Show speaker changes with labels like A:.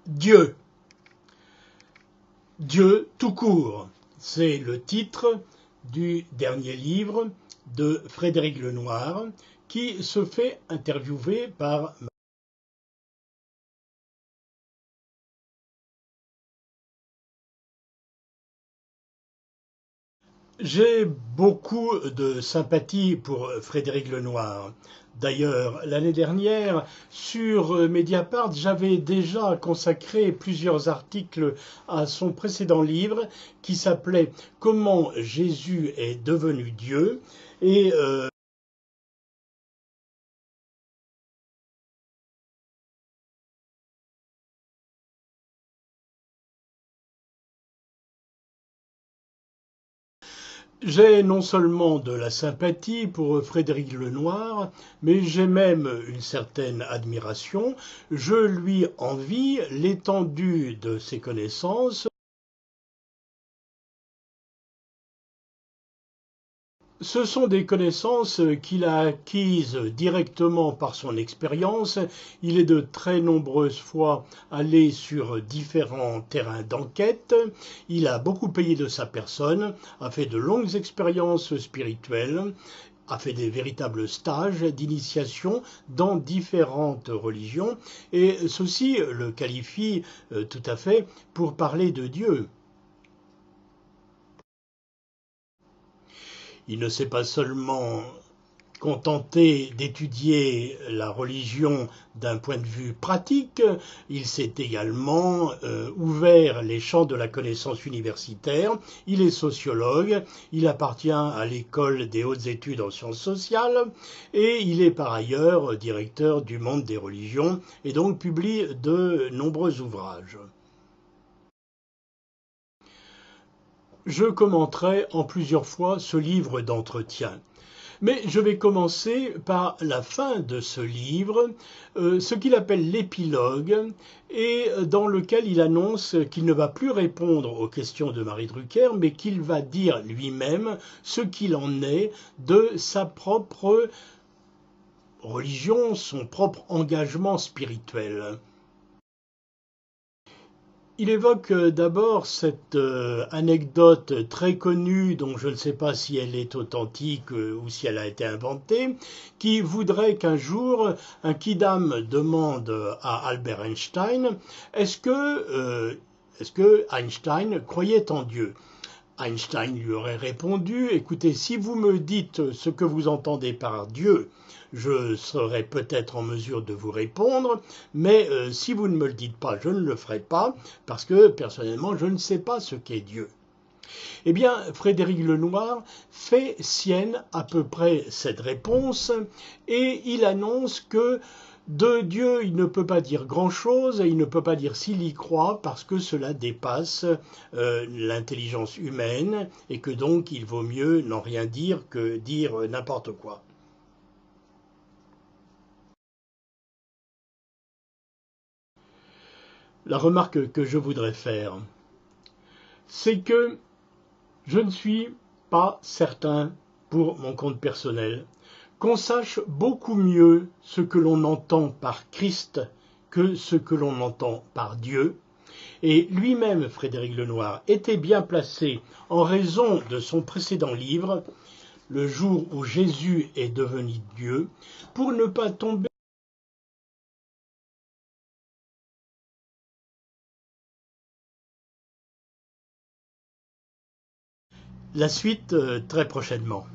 A: Dieu. Dieu tout court, c'est le titre du dernier livre de Frédéric Lenoir qui se fait interviewer par J'ai beaucoup de sympathie pour Frédéric Lenoir. D'ailleurs, l'année dernière, sur Mediapart, j'avais déjà consacré plusieurs articles à son précédent livre qui s'appelait Comment Jésus est devenu Dieu. Et j'ai non seulement de la sympathie pour Frédéric Lenoir, mais j'ai même une certaine admiration. Je lui envie l'étendue de ses connaissances. Ce sont des connaissances qu'il a acquises directement par son expérience. Il est de très nombreuses fois allé sur différents terrains d'enquête. Il a beaucoup payé de sa personne, a fait de longues expériences spirituelles, a fait des véritables stages d'initiation dans différentes religions, et ceci le qualifie tout à fait pour parler de Dieu. Il ne s'est pas seulement contenté d'étudier la religion d'un point de vue pratique, il s'est également ouvert les champs de la connaissance universitaire. Il est sociologue, il appartient à l'école des hautes études en sciences sociales et il est par ailleurs directeur du Monde des religions et donc publie de nombreux ouvrages. Je commenterai en plusieurs fois ce livre d'entretien. Mais je vais commencer par la fin de ce livre, ce qu'il appelle l'épilogue, et dans lequel il annonce qu'il ne va plus répondre aux questions de Marie Drucker, mais qu'il va dire lui-même ce qu'il en est de sa propre religion, son propre engagement spirituel. Il évoque d'abord cette anecdote très connue, dont je ne sais pas si elle est authentique ou si elle a été inventée, qui voudrait qu'un jour un quidam demande à Albert Einstein est-ce que Einstein croyait en Dieu. Einstein lui aurait répondu, écoutez, si vous me dites ce que vous entendez par Dieu, je serai peut-être en mesure de vous répondre, mais si vous ne me le dites pas, je ne le ferai pas, parce que personnellement, je ne sais pas ce qu'est Dieu. Eh bien, Frédéric Lenoir fait sienne à peu près cette réponse, et il annonce que de Dieu, il ne peut pas dire grand-chose et il ne peut pas dire s'il y croit parce que cela dépasse l'intelligence humaine et que donc il vaut mieux n'en rien dire que dire n'importe quoi. La remarque que je voudrais faire, c'est que je ne suis pas certain, pour mon compte personnel, qu'on sache beaucoup mieux ce que l'on entend par Christ que ce que l'on entend par Dieu. Et lui-même, Frédéric Lenoir, était bien placé en raison de son précédent livre, Le jour où Jésus est devenu Dieu, pour ne pas tomber. La suite très prochainement.